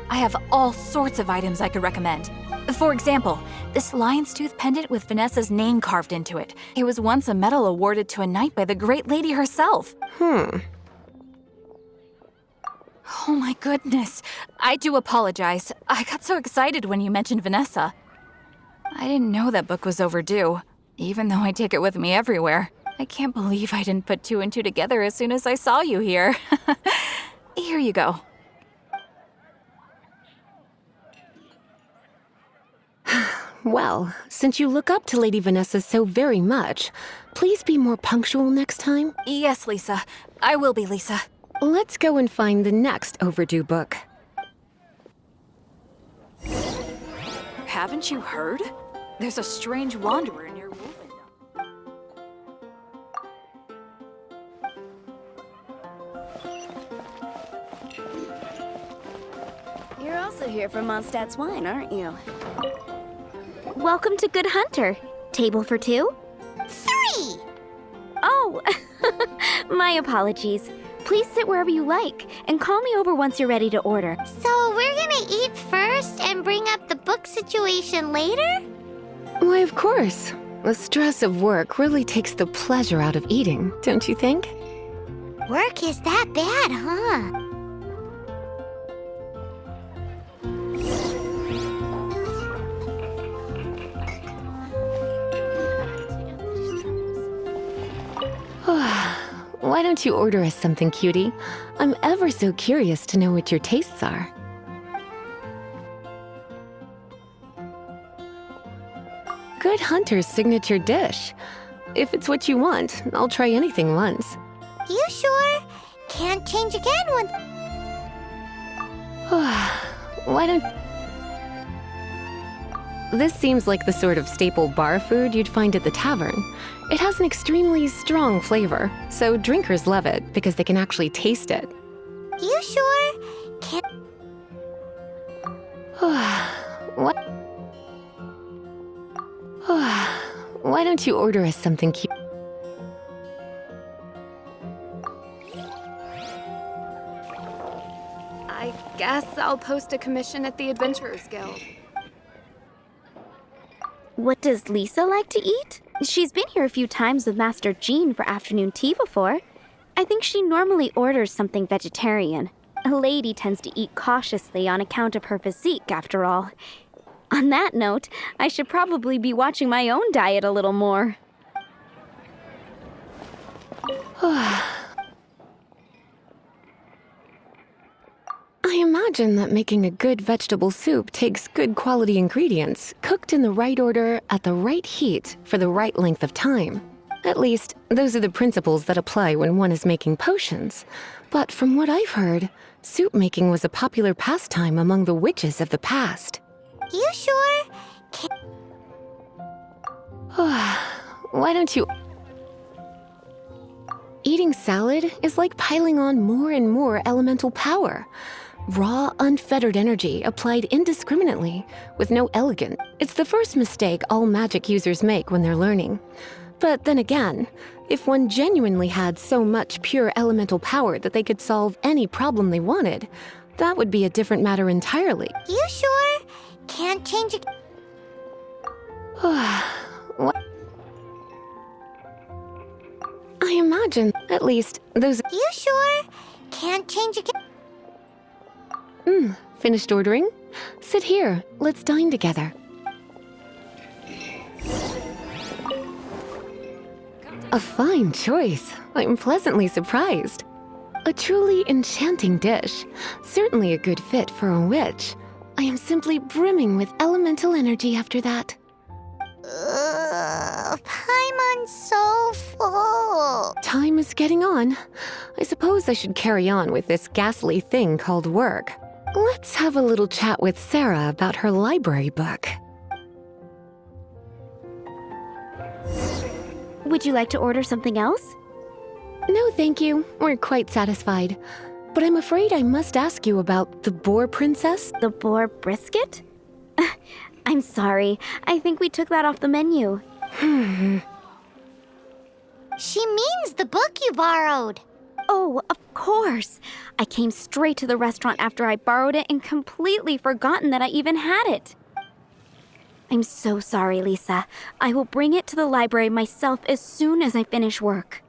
I have all sorts of items I could recommend. For example, this lion's tooth pendant with Vanessa's name carved into it. It was once a medal awarded to a knight by the great lady herself. Oh my goodness. I do apologize. I got so excited when you mentioned Vanessa. I didn't know that book was overdue, even though I take it with me everywhere. I can't believe I didn't put two and two together as soon as I saw you here. Here you go. Well, since you look up to Lady Vanessa so very much, please be more punctual next time. Yes, Lisa. I will be, Lisa. Let's go and find the next overdue book. Haven't you heard? There's a strange wanderer near Wolfendom. You're also here for Mondstadt's wine, aren't you? Welcome to Good Hunter. Table for two? 3! Oh, my apologies. Please sit wherever you like, and call me over once you're ready to order. So we're gonna eat first and bring up the book situation later? Why, of course. The stress of work really takes the pleasure out of eating, don't you think? Work is that bad, huh? Why don't you order us something, cutie? I'm ever so curious to know what your tastes are. Good Hunter's signature dish. If it's what you want, I'll try anything once. You sure? Can't change again when... Why don't... This seems like the sort of staple bar food you'd find at the tavern. It has an extremely strong flavor, so drinkers love it because they can actually taste it. You sure? Can't... What? Why don't you order us something cute? I guess I'll post a commission at the Adventurers Guild. What does Lisa like to eat? She's been here a few times with Master Jean for afternoon tea before. I think she normally orders something vegetarian. A lady tends to eat cautiously on account of her physique, after all. On that note, I should probably be watching my own diet a little more. I imagine that making a good vegetable soup takes good quality ingredients, cooked in the right order, at the right heat, for the right length of time. At least, those are the principles that apply when one is making potions. But from what I've heard, soup making was a popular pastime among the witches of the past. You sure? Why don't you... Eating salad is like piling on more and more elemental power. Raw, unfettered energy applied indiscriminately, with no elegance. It's the first mistake all magic users make when they're learning. But then again, if one genuinely had so much pure elemental power that they could solve any problem they wanted, that would be a different matter entirely. You sure? Can't change again. What? I imagine, at least, those... You sure? Can't change again. Finished ordering? Sit here, let's dine together. A fine choice. I'm pleasantly surprised. A truly enchanting dish. Certainly a good fit for a witch. I am simply brimming with elemental energy after that. Paimon's so full. Time is getting on. I suppose I should carry on with this ghastly thing called work. Let's have a little chat with Sarah about her library book. Would you like to order something else? No, thank you. We're quite satisfied. But I'm afraid I must ask you about the boar princess. The boar brisket? I'm sorry. I think we took that off the menu. She means the book you borrowed. Oh, of course. I came straight to the restaurant after I borrowed it and completely forgotten that I even had it. I'm so sorry, Lisa. I will bring it to the library myself as soon as I finish work.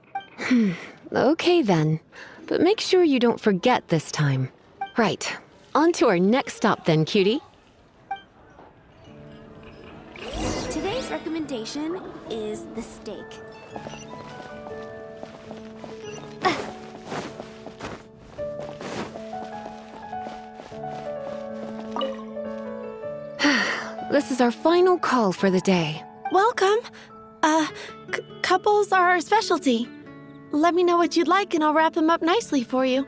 Okay then. But make sure you don't forget this time. Right. On to our next stop then, cutie. Today's recommendation is the steak. This is our final call for the day. Welcome. Couples are our specialty. Let me know what you'd like and I'll wrap them up nicely for you.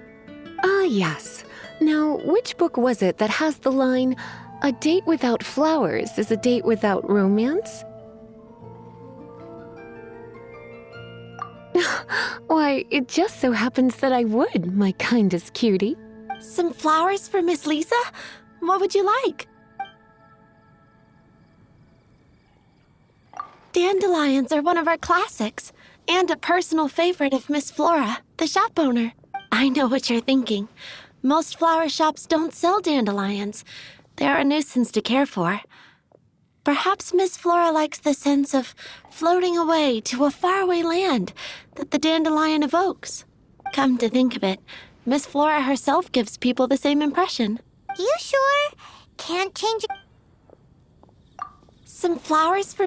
Yes. Now, which book was it that has the line, "A date without flowers is a date without romance"? Why, it just so happens that I would, my kindest cutie. Some flowers for Miss Lisa? What would you like? Dandelions are one of our classics, and a personal favorite of Miss Flora, the shop owner. I know what you're thinking. Most flower shops don't sell dandelions. They're a nuisance to care for. Perhaps Miss Flora likes the sense of floating away to a faraway land that the dandelion evokes. Come to think of it, Miss Flora herself gives people the same impression. You sure? Can't change it. Some flowers for...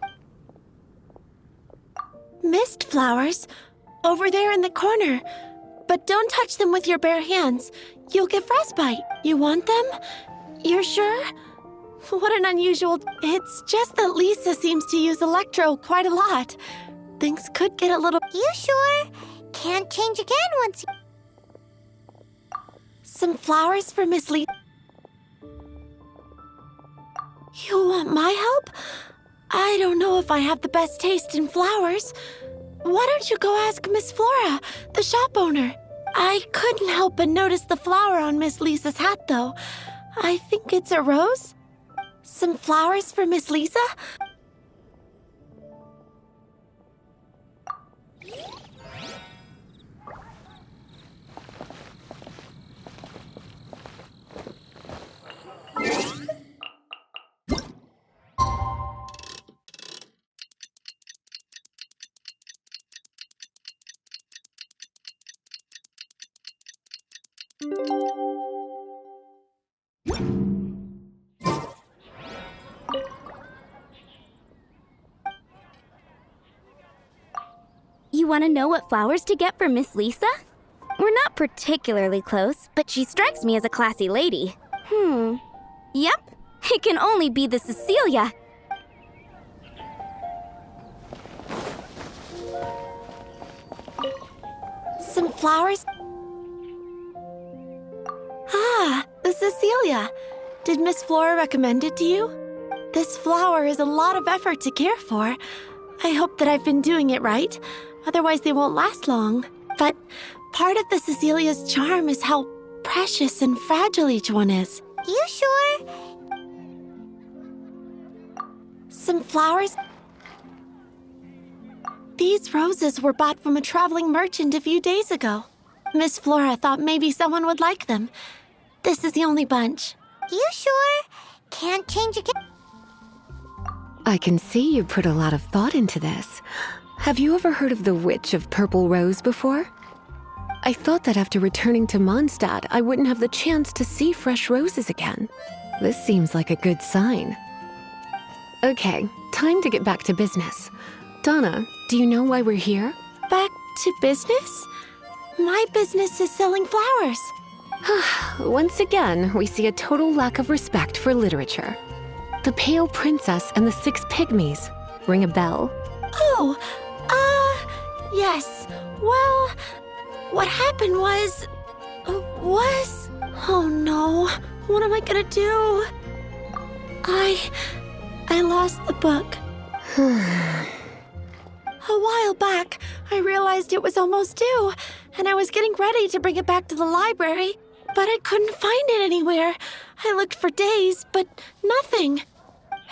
Mist flowers? Over there in the corner. But don't touch them with your bare hands. You'll get frostbite. You want them? You're sure? What an unusual... It's just that Lisa seems to use electro quite a lot. Things could get a little... You sure? Can't change again once you... Some flowers for Miss Lisa. You want my help? I don't know if I have the best taste in flowers. Why don't you go ask Miss Flora, the shop owner? I couldn't help but notice the flower on Miss Lisa's hat, though. I think it's a rose? Some flowers for Miss Lisa? You want to know what flowers to get for Miss Lisa? We're not particularly close, but she strikes me as a classy lady. Yep, it can only be the Cecilia. Some flowers? Ah, the Cecilia. Did Miss Flora recommend it to you? This flower is a lot of effort to care for. I hope that I've been doing it right. Otherwise, they won't last long. But part of the Cecilia's charm is how precious and fragile each one is. You sure? Some flowers? These roses were bought from a traveling merchant a few days ago. Miss Flora thought maybe someone would like them. This is the only bunch. You sure? Can't change again. I can see you put a lot of thought into this. Have you ever heard of the Witch of Purple Rose before? I thought that after returning to Mondstadt, I wouldn't have the chance to see fresh roses again. This seems like a good sign. Okay, time to get back to business. Donna, do you know why we're here? Back to business? My business is selling flowers. Once again, we see a total lack of respect for literature. The Pale Princess and the Six Pygmies. Ring a bell? Oh, yes. Well, what happened was... Oh no, what am I gonna do? I lost the book. A while back, I realized it was almost due, and I was getting ready to bring it back to the library, but I couldn't find it anywhere. I looked for days, but nothing.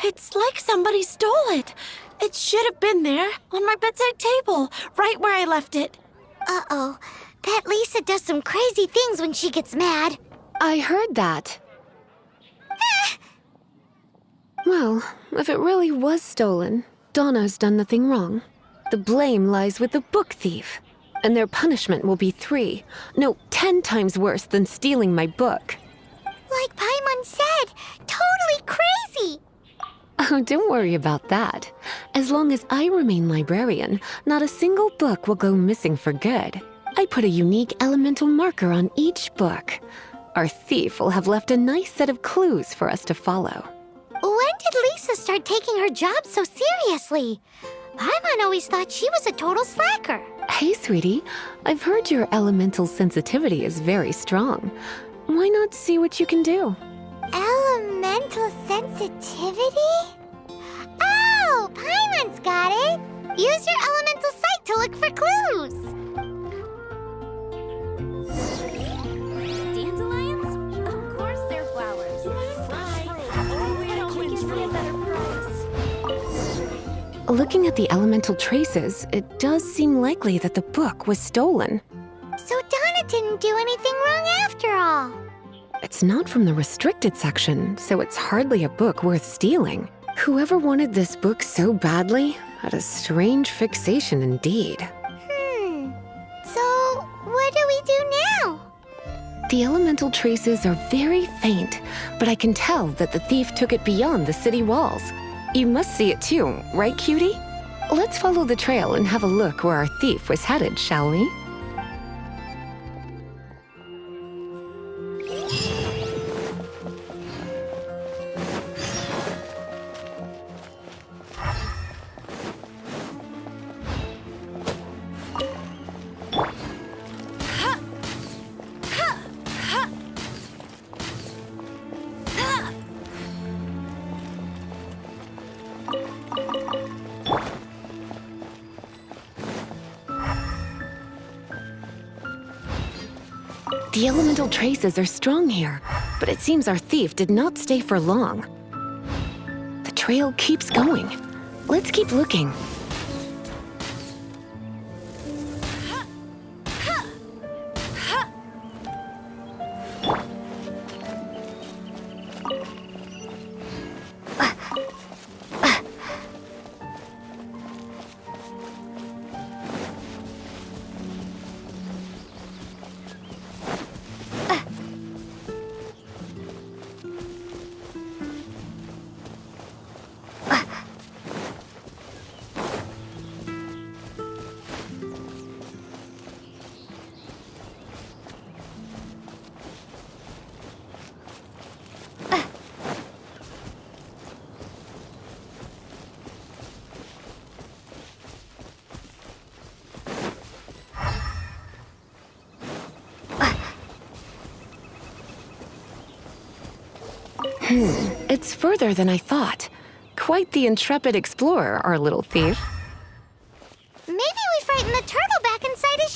It's like somebody stole it. It should have been there, on my bedside table, right where I left it. Uh-oh. Bet Lisa does some crazy things when she gets mad. I heard that. Well, if it really was stolen, Donna's done nothing wrong. The blame lies with the book thief. And their punishment will be 3, no, 10 times worse than stealing my book. Like Paimon said, totally crazy. Oh, don't worry about that. As long as I remain librarian, not a single book will go missing for good. I put a unique elemental marker on each book. Our thief will have left a nice set of clues for us to follow. When did Lisa start taking her job so seriously? Paimon always thought she was a total slacker. Hey, sweetie, I've heard your elemental sensitivity is very strong. Why not see what you can do? Elemental sensitivity? Oh, Paimon's got it! Use your elemental sight to look for clues! Dandelions? Of course they're flowers. Looking at the elemental traces, it does seem likely that the book was stolen. So Donna didn't do anything wrong after all. It's not from the restricted section, so it's hardly a book worth stealing. Whoever wanted this book so badly had a strange fixation indeed. So what do we do now? The elemental traces are very faint, but I can tell that the thief took it beyond the city walls. You must see it too, right, cutie? Let's follow the trail and have a look where our thief was headed, shall we? The elemental traces are strong here, but it seems our thief did not stay for long. The trail keeps going. Let's keep looking. It's further than I thought. Quite the intrepid explorer, our little thief. Maybe we frightened the turtle back inside his